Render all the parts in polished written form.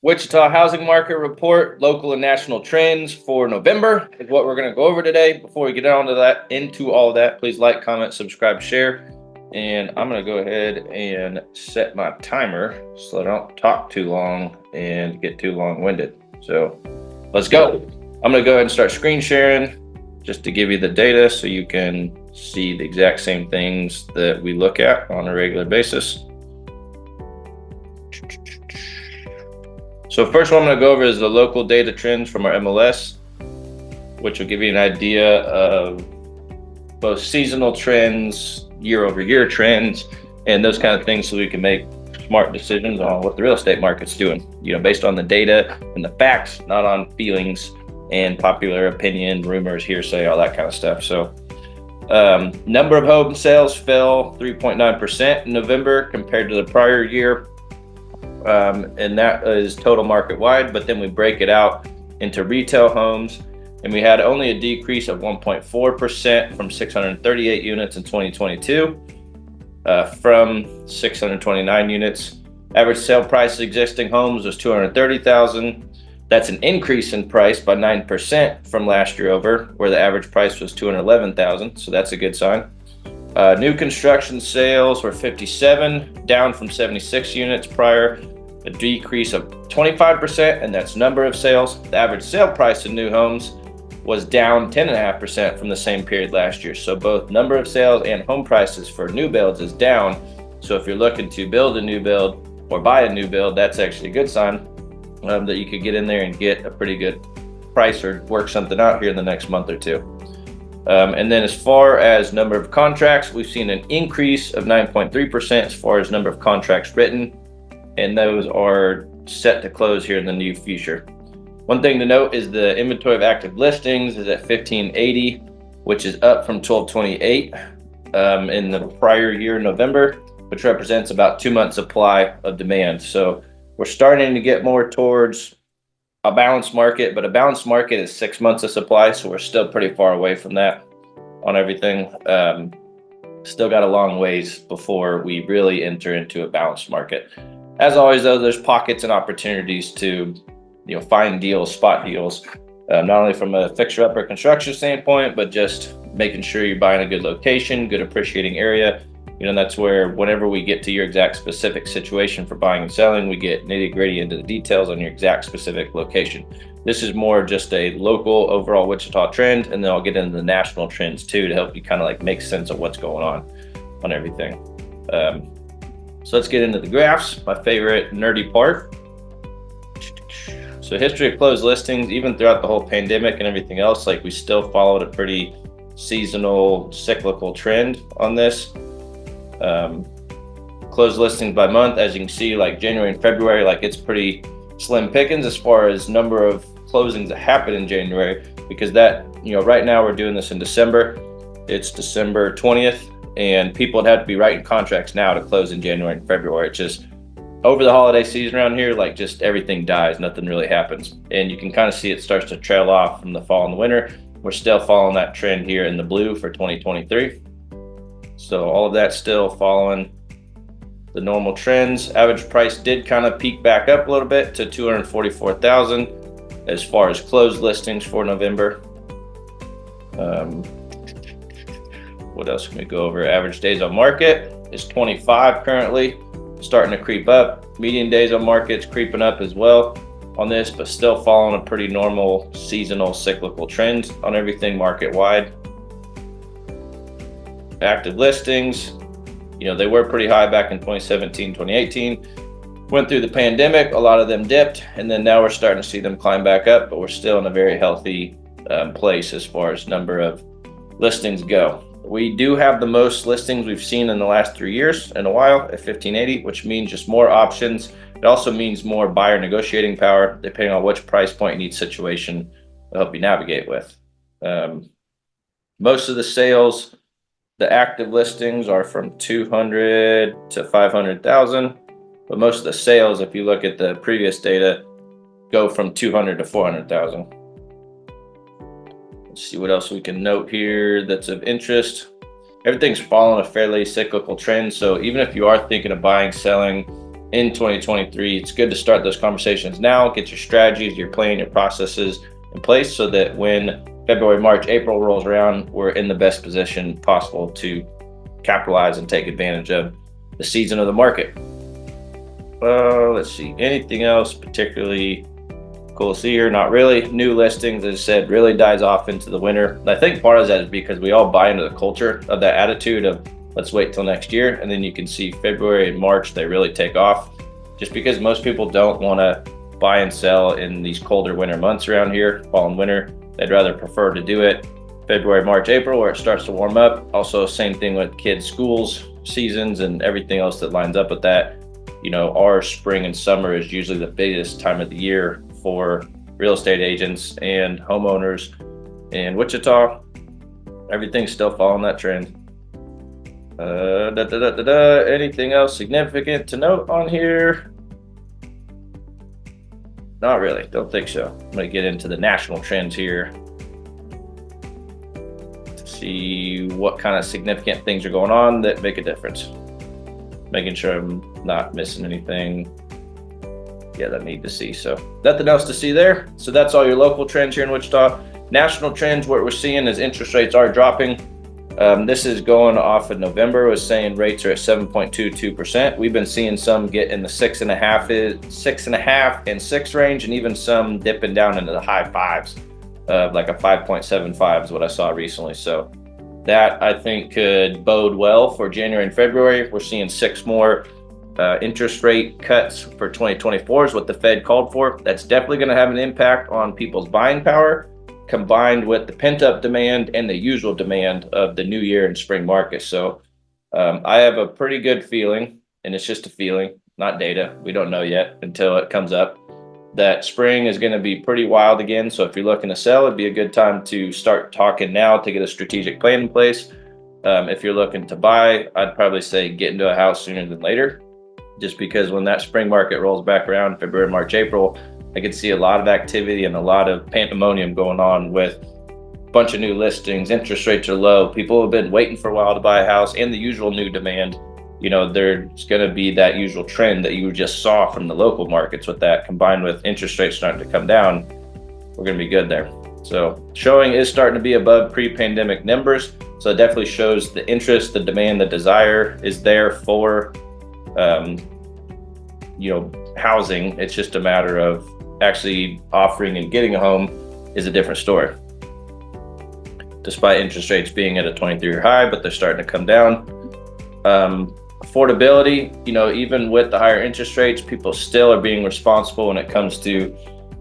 Wichita housing market report, local and national trends for November is what we're going to go over today. Before we get into all of that, please like, comment, subscribe, share. And I'm going to go ahead and set my timer so I don't talk too long and get too long-winded. So let's go. I'm going to go ahead and start screen sharing just to give you the data so you can see the exact same things that we look at on a regular basis. So first one I'm going to go over is the local data trends from our MLS, which will give you an idea of both seasonal trends, year-over-year trends, and those kind of things so we can make smart decisions on what the real estate market's doing, based on the data and the facts, not on feelings and popular opinion, rumors, hearsay, all that kind of stuff. So number of home sales fell 3.9% in November compared to the prior year. And that is total market wide, but then we break it out into retail homes, and we had only a decrease of 1.4% from 638 units in 2022 from 629 units. Average sale price of existing homes was $230,000. That's an increase in price by 9% from last year over, where the average price was $211,000. So that's a good sign. New construction sales were 57, down from 76 units prior, a decrease of 25%, and that's number of sales. The average sale price of new homes was down 10.5% from the same period last year. So both number of sales and home prices for new builds is down. So if you're looking to build a new build or buy a new build, that's actually a good sign that you could get in there and get a pretty good price or work something out here in the next month or two. And then as far as number of contracts, we've seen an increase of 9.3% as far as number of contracts written, and those are set to close here in the near future. One thing to note is the inventory of active listings is at 1580, which is up from 1228 in the prior year, November, which represents about 2 months supply of demand. So we're starting to get more towards a balanced market, but a balanced market is 6 months of supply, so we're still pretty far away from that on everything. Still got a long ways before we really enter into a balanced market. As always, though, there's pockets and opportunities to find deals, spot deals, not only from a fixer-upper construction standpoint, but just making sure you're buying a good location, good appreciating area. That's where whenever we get to your exact specific situation for buying and selling, we get nitty-gritty into the details on your exact specific location. This is more just a local overall Wichita trend, and then I'll get into the national trends too to help you kind of like make sense of what's going on everything. So let's get into the graphs, my favorite nerdy part. So history of closed listings, even throughout the whole pandemic and everything else, we still followed a pretty seasonal cyclical trend on this. Closed listings by month, as you can see, January and February, it's pretty slim pickings as far as number of closings that happen in January, because that, right now we're doing this in December. It's December 20th, and people would have to be writing contracts now to close in January and February. It's just over the holiday season around here, just everything dies, nothing really happens. And you can kind of see it starts to trail off from the fall and the winter. We're still following that trend here in the blue for 2023. So all of that's still following the normal trends. Average price did kind of peak back up a little bit to $244,000 as far as closed listings for November. What else can we go over? Average days on market is 25 currently, starting to creep up. Median days on market is creeping up as well on this, but still following a pretty normal seasonal cyclical trend on everything market wide. Active listings, they were pretty high back in 2017, 2018. Went through the pandemic, a lot of them dipped, and then now we're starting to see them climb back up, but we're still in a very healthy place as far as number of listings go. We do have the most listings we've seen in the last 3 years in a while at 1580, which means just more options. It also means more buyer negotiating power, depending on which price point in each situation to help you navigate with. Most of the sales, the active listings are from 200 to 500,000, but most of the sales, if you look at the previous data, go from 200 to 400,000. Let's see what else we can note here that's of interest. Everything's following a fairly cyclical trend. So even if you are thinking of buying, selling, in 2023. It's good to start those conversations now, get your strategies, your plan, your processes in place so that when February, March, April rolls around, we're in the best position possible to capitalize and take advantage of the season of the market. Let's see, anything else particularly cool to see here? Not really. New listings, as I said, really dies off into the winter. I think part of that is because we all buy into the culture of that attitude of let's wait till next year. And then you can see February and March, they really take off just because most people don't want to buy and sell in these colder winter months around here, fall and winter. They'd rather prefer to do it February, March, April, where it starts to warm up. Also, same thing with kids' schools, seasons, and everything else that lines up with that. You know, our spring and summer is usually the biggest time of the year for real estate agents and homeowners in Wichita. Everything's still following that trend. Anything else significant to note on here? Not really, don't think so. I'm gonna get into the national trends here to see what kind of significant things are going on that make a difference. Making sure I'm not missing anything. Yeah, that I need to see. So nothing else to see there. So that's all your local trends here in Wichita. National trends, what we're seeing is interest rates are dropping. This is going off of November, was saying rates are at 7.22%. We've been seeing some get in the 6.5 and 6 range, and even some dipping down into the high fives, like a 5.75 is what I saw recently. So that I think could bode well for January and February. We're seeing 6 more interest rate cuts for 2024 is what the Fed called for. That's definitely going to have an impact on people's buying power, combined with the pent-up demand and the usual demand of the new year and spring market. So I have a pretty good feeling, and it's just a feeling, not data. We don't know yet until it comes up, that spring is going to be pretty wild again. So if you're looking to sell, it'd be a good time to start talking now to get a strategic plan in place. If you're looking to buy, I'd probably say get into a house sooner than later, just because when that spring market rolls back around, February, March, April, I could see a lot of activity and a lot of pandemonium going on with a bunch of new listings. Interest rates are low. People have been waiting for a while to buy a house, and the usual new demand. You know, there's going to be that usual trend that you just saw from the local markets. With that combined with interest rates starting to come down, we're going to be good there. So showing is starting to be above pre-pandemic numbers. So it definitely shows the interest, the demand, the desire is there for, housing. It's just a matter of actually offering and getting a home is a different story. Despite interest rates being at a 23-year high, but they're starting to come down. Affordability, even with the higher interest rates, people still are being responsible when it comes to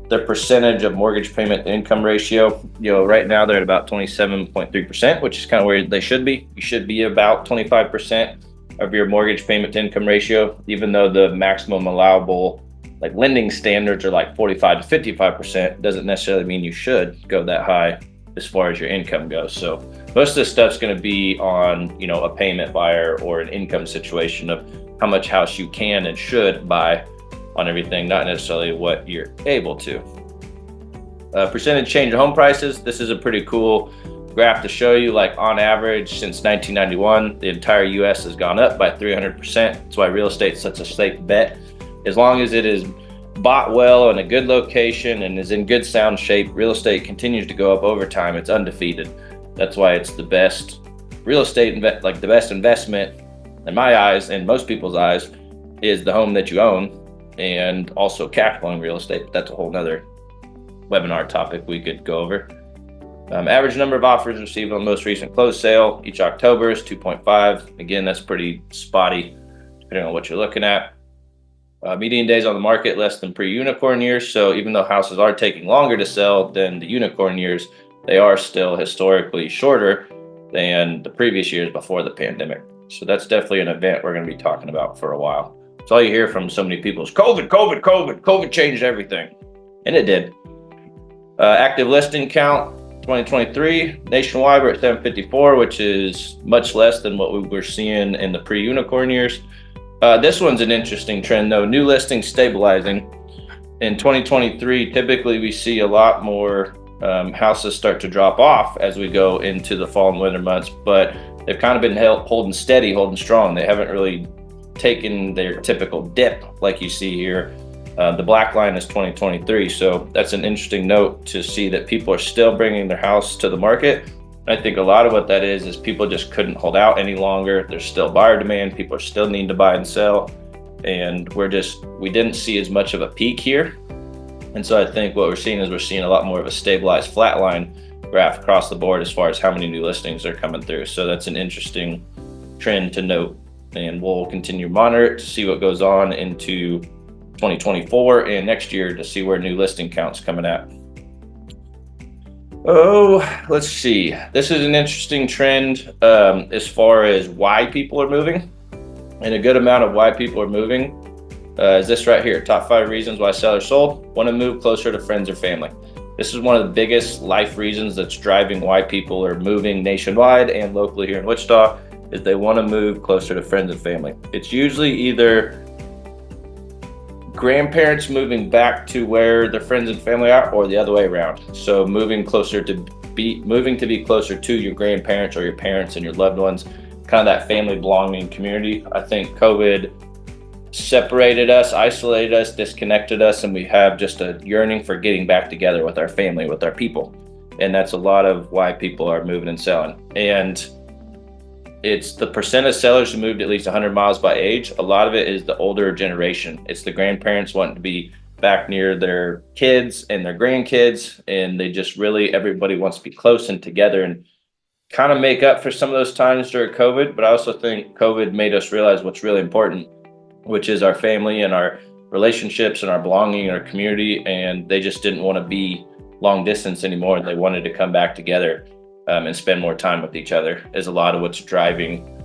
their percentage of mortgage payment to income ratio. Right now they're at about 27.3%, which is kind of where they should be. You should be about 25% of your mortgage payment to income ratio, even though the maximum allowable lending standards are like 45 to 55%. Doesn't necessarily mean you should go that high as far as your income goes. So most of this stuff's going to be on, a payment buyer or an income situation of how much house you can and should buy on everything, not necessarily what you're able to. Percentage change of home prices. This is a pretty cool graph to show you, on average since 1991, the entire US has gone up by 300%. That's why real estate is such a safe bet. As long as it is bought well in a good location and is in good sound shape, real estate continues to go up over time. It's undefeated. That's why it's the best real estate, the best investment in my eyes and most people's eyes is the home that you own, and also cash flowing real estate. That's a whole nother webinar topic we could go over. Average number of offers received on the most recent closed sale each October is 2.5. Again, that's pretty spotty depending on what you're looking at. Median days on the market less than pre-unicorn years. So even though houses are taking longer to sell than the unicorn years, they are still historically shorter than the previous years before the pandemic. So that's definitely an event we're going to be talking about for a while. It's all you hear from so many people is COVID changed everything. And it did. Active listing count 2023 nationwide, we're at 754, which is much less than what we were seeing in the pre-unicorn years. This one's an interesting trend though. New listings stabilizing. In 2023, typically we see a lot more houses start to drop off as we go into the fall and winter months, but they've kind of been holding steady, holding strong. They haven't really taken their typical dip like you see here. The black line is 2023, so that's an interesting note to see that people are still bringing their house to the market. I think a lot of what that is people just couldn't hold out any longer. There's still buyer demand. People are still needing to buy and sell, and we didn't see as much of a peak here. And so I think what we're seeing is a lot more of a stabilized flat line graph across the board as far as how many new listings are coming through. So that's an interesting trend to note, and we'll continue to monitor it to see what goes on into 2024 and next year to see where new listing counts coming at. Oh, let's see. This is an interesting trend as far as why people are moving, and a good amount of why people are moving is this right here. Top 5 reasons why sellers sold: want to move closer to friends or family. This is one of the biggest life reasons that's driving why people are moving nationwide and locally here in Wichita, is they want to move closer to friends and family. It's usually either grandparents moving back to where their friends and family are, or the other way around. So moving to be closer to your grandparents or your parents and your loved ones, kind of that family belonging community. I think COVID separated us, isolated us, disconnected us, and we have just a yearning for getting back together with our family, with our people. And that's a lot of why people are moving and selling. And it's the percent of sellers who moved at least 100 miles by age. A lot of it is the older generation. It's the grandparents wanting to be back near their kids and their grandkids, and they just really, everybody wants to be close and together and kind of make up for some of those times during COVID. But I also think COVID made us realize what's really important, which is our family and our relationships and our belonging and our community. And they just didn't want to be long distance anymore. And they wanted to come back together and spend more time with each other, is a lot of what's driving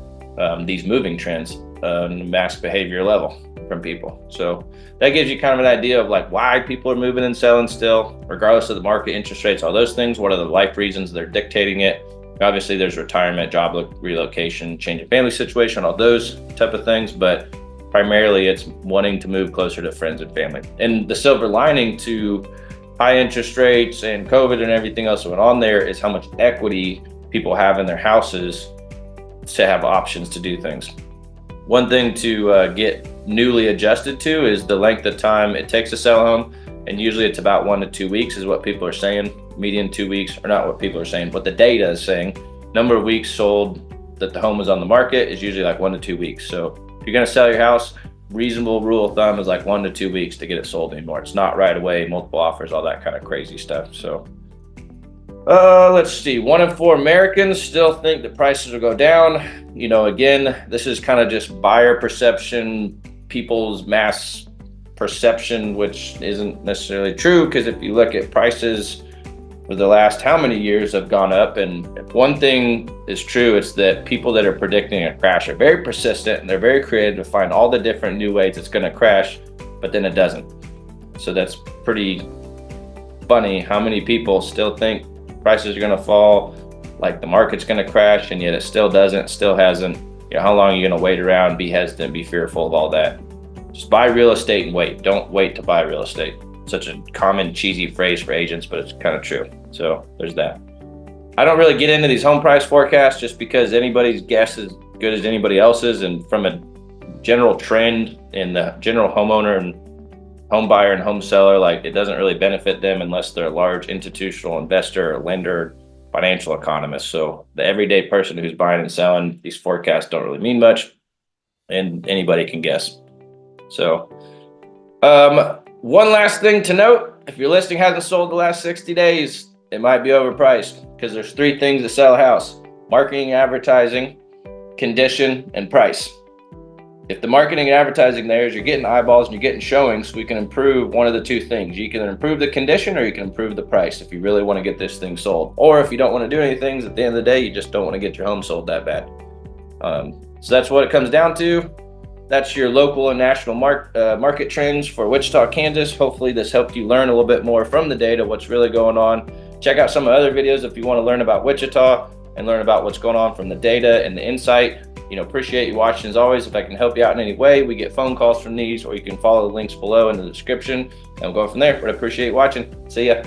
these moving trends on the mass behavior level from people. So that gives you kind of an idea of like why people are moving and selling still, regardless of the market, interest rates, all those things. What are the life reasons they're dictating it? Obviously there's retirement, job relocation, change of family situation, all those type of things, but primarily it's wanting to move closer to friends and family. And the silver lining to high interest rates and COVID and everything else that went on there is how much equity people have in their houses to have options to do things. One thing to get newly adjusted to is the length of time it takes to sell a home. And usually it's about 1 to 2 weeks is what people are saying. Median 2 weeks, or not what people are saying, what the data is saying. Number of weeks sold that the home was on the market is usually like 1 to 2 weeks. So if you're gonna sell your house, reasonable rule of thumb is like 1 to 2 weeks to get it sold anymore. It's not right away, multiple offers, all that kind of crazy stuff. So let's see, 1 in 4 Americans still think that prices will go down. You know, again, this is kind of just buyer perception, people's mass perception, which isn't necessarily true, because if you look at prices for the last how many years have gone up, and if one thing is true, it's that people that are predicting a crash are very persistent and they're very creative to find all the different new ways it's going to crash, but then it doesn't. So that's pretty funny how many people still think prices are going to fall, like the market's going to crash, and yet it still doesn't, still hasn't. You know, how long are you going to wait around, be hesitant, be fearful of all that? Just buy real estate and wait. Don't wait to buy real estate. Such a common cheesy phrase for agents, but it's kind of true. So there's that. I don't really get into these home price forecasts just because anybody's guess is good as anybody else's. And from a general trend in the general homeowner and home buyer and home seller, like it doesn't really benefit them unless they're a large institutional investor or lender, financial economist. So the everyday person who's buying and selling, these forecasts don't really mean much, and anybody can guess. So one last thing to note, if your listing hasn't sold the last 60 days, it might be overpriced, because there's 3 things that sell a house: marketing, advertising, condition, and price. If the marketing and advertising there is you're getting eyeballs and you're getting showings, we can improve one of the 2 things. You can improve the condition or you can improve the price if you really want to get this thing sold. Or if you don't want to do any things, at the end of the day, you just don't want to get your home sold that bad. So that's what it comes down to. That's your local and national market trends for Wichita, Kansas. Hopefully this helped you learn a little bit more from the data, what's really going on. Check out some of the other videos if you want to learn about Wichita and learn about what's going on from the data and the insight. You know, appreciate you watching as always. If I can help you out in any way, we get phone calls from these, or you can follow the links below in the description and we'll go from there. But I appreciate you watching. See ya.